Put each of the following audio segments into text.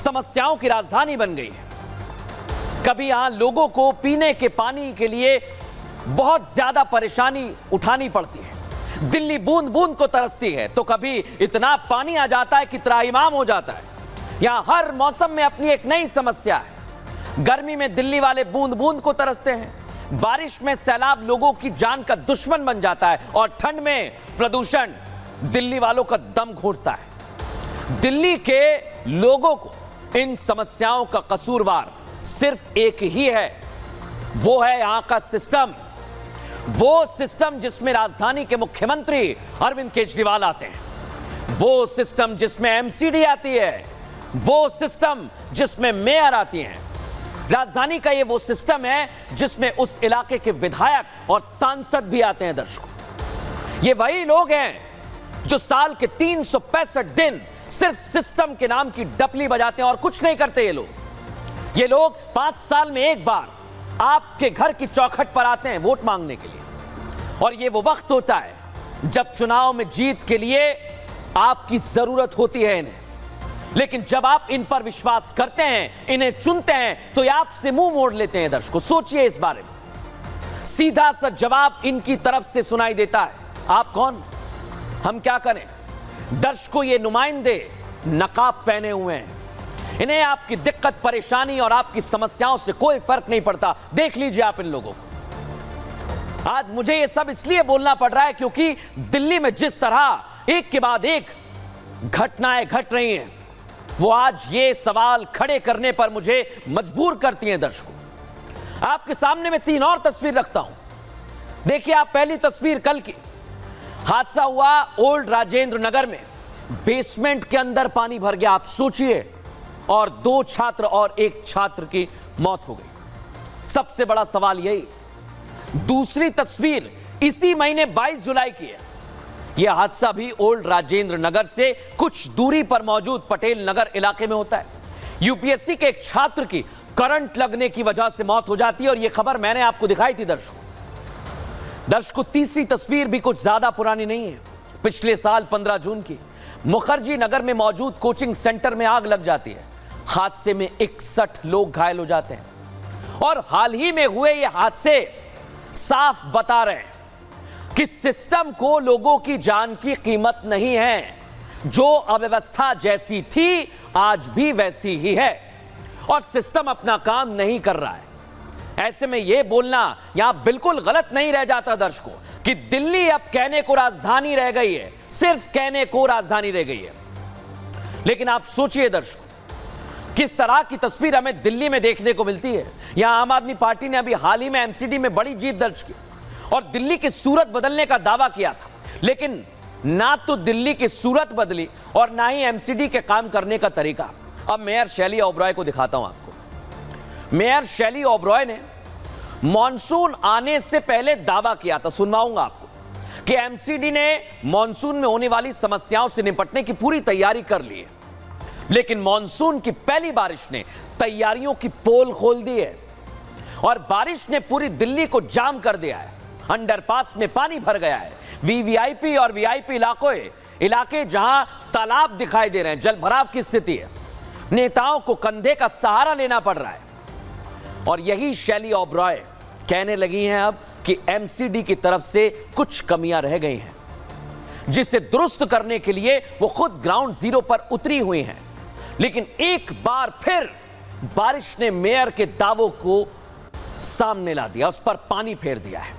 समस्याओं की राजधानी बन गई है। कभी यहां लोगों को पीने के पानी के लिए बहुत ज्यादा परेशानी उठानी पड़ती है, दिल्ली बूंद बूंद को तरसती है, तो कभी इतना पानी आ जाता है कि त्राहिमाम हो जाता है। यहां हर मौसम में अपनी एक नई समस्या है। गर्मी में दिल्ली वाले बूंद बूंद को तरसते हैं, बारिश में सैलाब लोगों की जान का दुश्मन बन जाता है, और ठंड में प्रदूषण दिल्ली वालों का दम घोंटता है। दिल्ली के लोगों को इन समस्याओं का कसूरवार सिर्फ एक ही है, वो है यहां का सिस्टम। वो सिस्टम जिसमें राजधानी के मुख्यमंत्री अरविंद केजरीवाल आते हैं, वो सिस्टम जिसमें एमसीडी आती है, वो सिस्टम जिसमें मेयर आती हैं। राजधानी का ये वो सिस्टम है जिसमें उस इलाके के विधायक और सांसद भी आते हैं। दर्शकों, ये वही लोग हैं जो साल के 365 दिन सिर्फ सिस्टम के नाम की डपली बजाते हैं और कुछ नहीं करते। ये लोग 5 साल में एक बार आपके घर की चौखट पर आते हैं वोट मांगने के लिए, और ये वो वक्त होता है जब चुनाव में जीत के लिए आपकी जरूरत होती है इन्हें। लेकिन जब आप इन पर विश्वास करते हैं, इन्हें चुनते हैं, तो ये आपसे मुंह मोड़ लेते हैं। दर्शकों, सोचिए इस बारे में। सीधा सा जवाब इनकी तरफ से सुनाई देता है, आप कौन, हम क्या करें। दर्शकों, ये नुमाइंदे नकाब पहने हुए हैं, इन्हें आपकी दिक्कत परेशानी और आपकी समस्याओं से कोई फर्क नहीं पड़ता। देख लीजिए आप इन लोगों को। आज मुझे ये सब इसलिए बोलना पड़ रहा है क्योंकि दिल्ली में जिस तरह एक के बाद एक घटनाएं घट रही हैं, वो आज ये सवाल खड़े करने पर मुझे मजबूर करती हैं। दर्शकों, आपके सामने मैं 3 और तस्वीर रखता हूं। देखिए आप, पहली तस्वीर कल की, हादसा हुआ ओल्ड राजेंद्र नगर में, बेसमेंट के अंदर पानी भर गया, आप सोचिए, और 2 छात्र और 1 छात्र की मौत हो गई। सबसे बड़ा सवाल यही। दूसरी तस्वीर इसी महीने 22 जुलाई की है। यह हादसा भी ओल्ड राजेंद्र नगर से कुछ दूरी पर मौजूद पटेल नगर इलाके में होता है। यूपीएससी के एक छात्र की करंट लगने की वजह से मौत हो जाती है, और यह खबर मैंने आपको दिखाई थी। दर्शकों, तीसरी तस्वीर भी कुछ ज्यादा पुरानी नहीं है, पिछले साल 15 जून की। मुखर्जी नगर में मौजूद कोचिंग सेंटर में आग लग जाती है। हादसे में 61 लोग घायल हो जाते हैं, और हाल ही में हुए ये हादसे साफ बता रहे हैं कि सिस्टम को लोगों की जान की कीमत नहीं है। जो अव्यवस्था जैसी थी आज भी वैसी ही है, और सिस्टम अपना काम नहीं कर रहा है। ऐसे में यह बोलना यहां बिल्कुल गलत नहीं रह जाता दर्शकों कि दिल्ली अब कहने को राजधानी रह गई है, सिर्फ कहने को राजधानी रह गई है। लेकिन आप सोचिए दर्शकों, किस तरह की तस्वीर हमें दिल्ली में देखने को मिलती है। यहां आम आदमी पार्टी ने अभी हाल ही में एमसीडी में बड़ी जीत दर्ज की और दिल्ली की सूरत बदलने का दावा किया था, लेकिन ना तो दिल्ली की सूरत बदली और ना ही एमसीडी के काम करने का तरीका। अब मेयर शैली ओबरॉय को दिखाता हूं आपको। मेयर शैली ओबरॉय ने मॉनसून आने से पहले दावा किया था, सुनवाऊंगा आपको, कि एमसीडी ने मॉनसून में होने वाली समस्याओं से निपटने की पूरी तैयारी कर ली है। लेकिन मॉनसून की पहली बारिश ने तैयारियों की पोल खोल दी है, और बारिश ने पूरी दिल्ली को जाम कर दिया है। अंडरपास में पानी भर गया है। वीवीआईपी और वीआईपी इलाके जहां तालाब दिखाई दे रहे हैं, जलभराव की स्थिति है। नेताओं को कंधे का सहारा लेना पड़ रहा है, और यही शैली ओबरॉय कहने लगी हैं अब कि एमसीडी की तरफ से कुछ कमियां रह गई हैं, जिसे दुरुस्त करने के लिए वो खुद ग्राउंड जीरो पर उतरी हुई हैं। लेकिन एक बार फिर बारिश ने मेयर के दावों को सामने ला दिया, उस पर पानी फेर दिया है।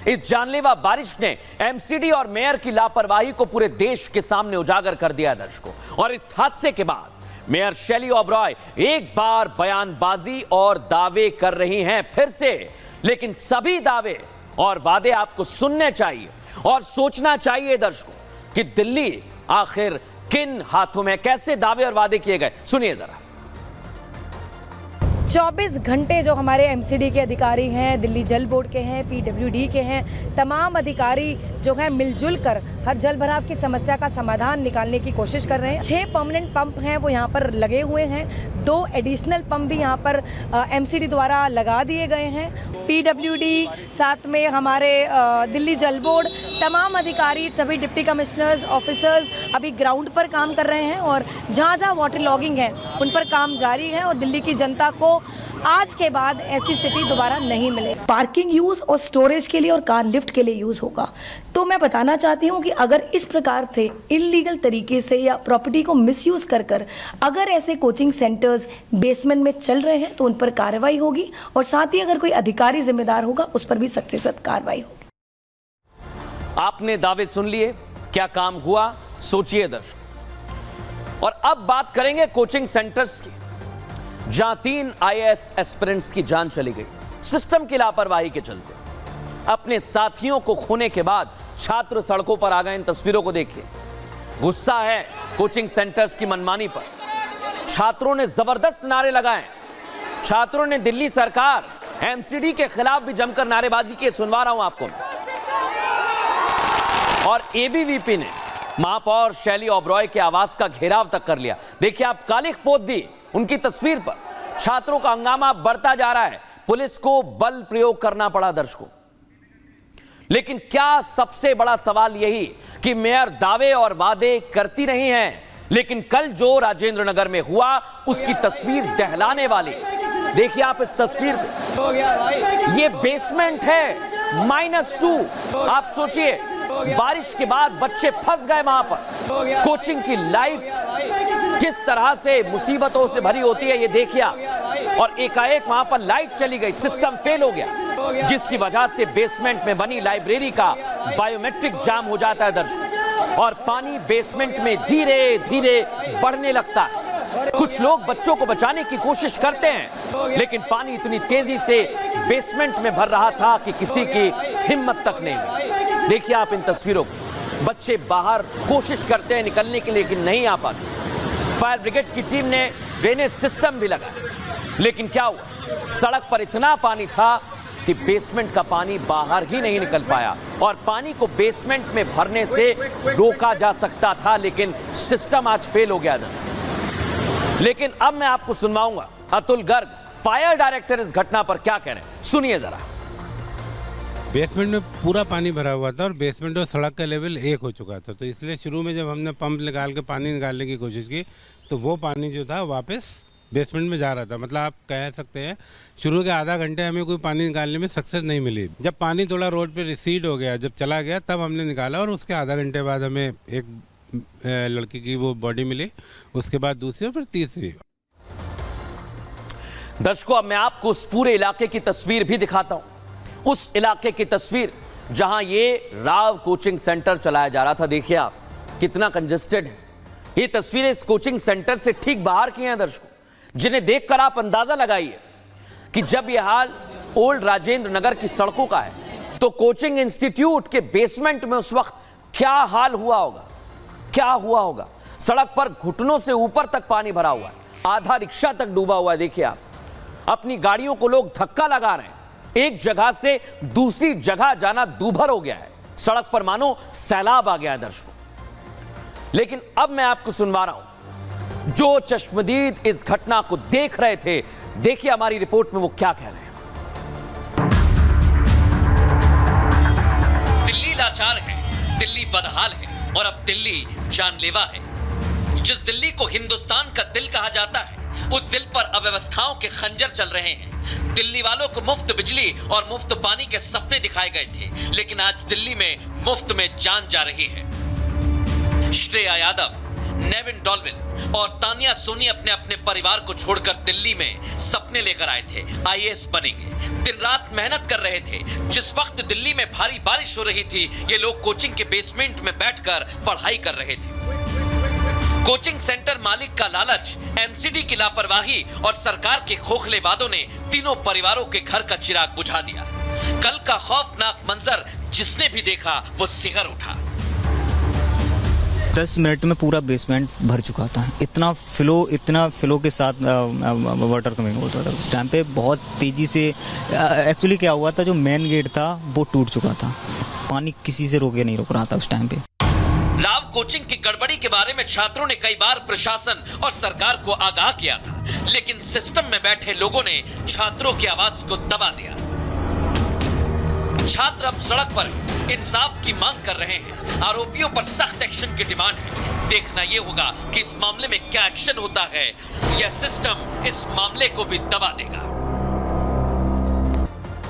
इस जानलेवा बारिश ने एमसीडी और मेयर की लापरवाही को पूरे देश के सामने उजागर कर दिया दर्शकों। और इस हादसे के बाद मेयर शैली ओबरॉय एक बार बयानबाजी और दावे कर रही हैं फिर से। लेकिन सभी दावे और वादे आपको सुनने चाहिए और सोचना चाहिए दर्शकों कि दिल्ली आखिर किन हाथों में, कैसे दावे और वादे किए गए। सुनिए जरा। 24 घंटे जो हमारे एमसीडी के अधिकारी हैं, दिल्ली जल बोर्ड के हैं, पीडब्ल्यूडी के हैं, तमाम अधिकारी जो हैं मिलजुल कर हर जल भराव की समस्या का समाधान निकालने की कोशिश कर रहे हैं। 6 परमानेंट पंप हैं वो यहाँ पर लगे हुए हैं, 2 एडिशनल पंप भी यहाँ पर एमसीडी द्वारा लगा दिए गए हैं। पीडब्ल्यूडी, साथ में हमारे दिल्ली जल बोर्ड, तमाम अधिकारी, सभी डिप्टी कमिश्नर्स, ऑफिसर्स अभी ग्राउंड पर काम कर रहे हैं और जहाँ जहाँ वाटर लॉगिंग है उन पर काम जारी है और दिल्ली की जनता को आज के बाद ऐसी स्थिति दोबारा नहीं मिले। पार्किंग यूज और स्टोरेज के लिए और कार लिफ्ट के लिए यूज होगा। तो मैं बताना चाहती हूँ कि अगर इस प्रकार से इलीगल तरीके से या प्रॉपर्टी को मिसयूज कर अगर ऐसे कोचिंग सेंटर्स बेसमेंट में चल रहे हैं तो उन पर कार्रवाई होगी और साथ ही अगर कोई अधिकारी जिम्मेदार होगा उस पर भी सख्त से सख्त कार्रवाई होगी। आपने दावे सुन लिए, क्या काम हुआ सोचिए दर्शक। और अब बात करेंगे कोचिंग सेंटर्स की, जहां 3 IAS एस्पिरेंट्स की जान चली गई सिस्टम की लापरवाही के चलते। अपने साथियों को खोने के बाद छात्र सड़कों पर आ गए। इन तस्वीरों को देखिए, गुस्सा है कोचिंग सेंटर्स की मनमानी पर। छात्रों ने जबरदस्त नारे लगाए। छात्रों ने दिल्ली सरकार, एमसीडी के खिलाफ भी जमकर नारेबाजी की, सुनवा रहा हूं आपको। और एबीवीपी ने महापौर शैली ओबरॉय के आवास का घेराव तक कर लिया। देखिए, आप कालिख पोत दी उनकी तस्वीर पर। छात्रों का हंगामा बढ़ता जा रहा है, पुलिस को बल प्रयोग करना पड़ा दर्शकों। लेकिन क्या सबसे बड़ा सवाल यही कि मेयर दावे और वादे करती नहीं है, लेकिन कल जो राजेंद्र नगर में हुआ उसकी तस्वीर दहलाने वाली। देखिए आप इस तस्वीर को, ये बेसमेंट है -2। आप सोचिए, बारिश के बाद बच्चे फंस गए वहां पर। कोचिंग की लाइफ किस तरह से मुसीबतों से भरी होती है ये देखिए आप। और एकाएक वहां पर लाइट चली गई, सिस्टम फेल हो गया, जिसकी वजह से बेसमेंट में बनी लाइब्रेरी का बायोमेट्रिक जाम हो जाता है दर्शकों। और पानी बेसमेंट में धीरे धीरे बढ़ने लगता है। कुछ लोग बच्चों को बचाने की कोशिश करते हैं, लेकिन पानी इतनी तेजी से बेसमेंट में भर रहा था कि किसी की हिम्मत तक नहीं हुई। देखिए आप इन तस्वीरों को, बच्चे बाहर कोशिश करते हैं निकलने के लिए, लेकिन नहीं आ पाते। फायर ब्रिगेड की टीम ने ड्रेनेज सिस्टम भी लगाया, लेकिन क्या हुआ, सड़क पर इतना पानी था कि बेसमेंट का पानी बाहर ही नहीं निकल पाया। और पानी को बेसमेंट में भरने से रोका जा सकता था, लेकिन सिस्टम आज फेल हो गया दर्शकों। लेकिन अब मैं आपको सुनवाऊंगा अतुल गर्ग, फायर डायरेक्टर, इस घटना पर क्या कह रहे हैं, सुनिए जरा। बेसमेंट में पूरा पानी भरा हुआ था और बेसमेंट और सड़क का लेवल एक हो चुका था, तो इसलिए शुरू में जब हमने पंप निकाल के पानी निकालने की कोशिश की तो वो पानी जो था वापस बेसमेंट में जा रहा था। मतलब आप कह सकते हैं शुरू के आधा घंटे हमें कोई पानी निकालने में सक्सेस नहीं मिली। जब पानी थोड़ा रोड पे रिसीड हो गया, जब चला गया, तब हमने निकाला और उसके आधा घंटे बाद हमें एक लड़की की वो बॉडी मिली, उसके बाद दूसरी और फिर तीसरी। दर्शकों, अब मैं आपको उस पूरे इलाके की तस्वीर भी दिखाता हूं, उस इलाके की तस्वीर जहां ये राव कोचिंग सेंटर चलाया जा रहा था। देखिए आप कितना कंजेस्टेड है। ये तस्वीरें इस कोचिंग सेंटर से ठीक बाहर की हैं दर्शकों, जिन्हें देखकर आप अंदाजा लगाइए कि जब यह हाल ओल्ड राजेंद्र नगर की सड़कों का है तो कोचिंग इंस्टीट्यूट के बेसमेंट में उस वक्त क्या हाल हुआ होगा, क्या हुआ होगा। सड़क पर घुटनों से ऊपर तक पानी भरा हुआ है, आधा रिक्शा तक डूबा हुआ है। देखिए आप, अपनी गाड़ियों को लोग धक्का लगा रहे हैं, एक जगह से दूसरी जगह जाना दूभर हो गया है। सड़क पर मानो सैलाब आ गया है दर्शकों। लेकिन अब मैं आपको सुनवा रहा हूं, जो चश्मदीद इस घटना को देख रहे थे, देखिए हमारी रिपोर्ट में वो क्या कह रहे हैं। दिल्ली लाचार है, दिल्ली बदहाल है और अब दिल्ली जानलेवा है। जिस दिल्ली को हिंदुस्तान का दिल कहा जाता है, उस दिल पर अव्यवस्थाओं के खंजर चल रहे हैं। दिल्ली वालों को मुफ्त बिजली और मुफ्त पानी के सपने दिखाए गए थे, लेकिन आज दिल्ली में मुफ्त में जान जा रही है। श्रेया यादव, नेविन डॉल्विन और तानिया सोनी अपने अपने परिवार को छोड़कर दिल्ली में सपने लेकर आए थे, IAS बनेंगे। दिन रात मेहनत कर रहे थे। जिस वक्त दिल्ली में भारी बारिश हो रही थी, ये लोग कोचिंग के बेसमेंट में बैठकर पढ़ाई कर रहे थे। कोचिंग सेंटर मालिक का लालच, एमसीडी की लापरवाही और सरकार के खोखले वादों ने तीनों परिवारों के घर का चिराग बुझा दिया। कल का खौफनाक मंजर जिसने भी देखा वो सिहर उठा। 10 मिनट में पूरा बेसमेंट भर चुका था। इतना फ्लो के साथ वाटर कमिंग होता था उस टाइम पे। बहुत तेजी से एक्चुअली क्या हुआ था, जो मेन गेट था वो टूट चुका था। पानी किसी से नहीं रोक रहा था उस टाइम पे। राव कोचिंग की गड़बड़ी के बारे में छात्रों ने कई बार प्रशासन और सरकार को आगाह किया था, लेकिन सिस्टम में बैठे लोगों ने छात्रों की आवाज को दबा दिया। छात्र अब सड़क पर इंसाफ की मांग कर रहे हैं। आरोपियों पर सख्त एक्शन की डिमांड है। देखना यह होगा कि इस मामले में क्या एक्शन होता है या सिस्टम इस मामले को भी दबा देगा।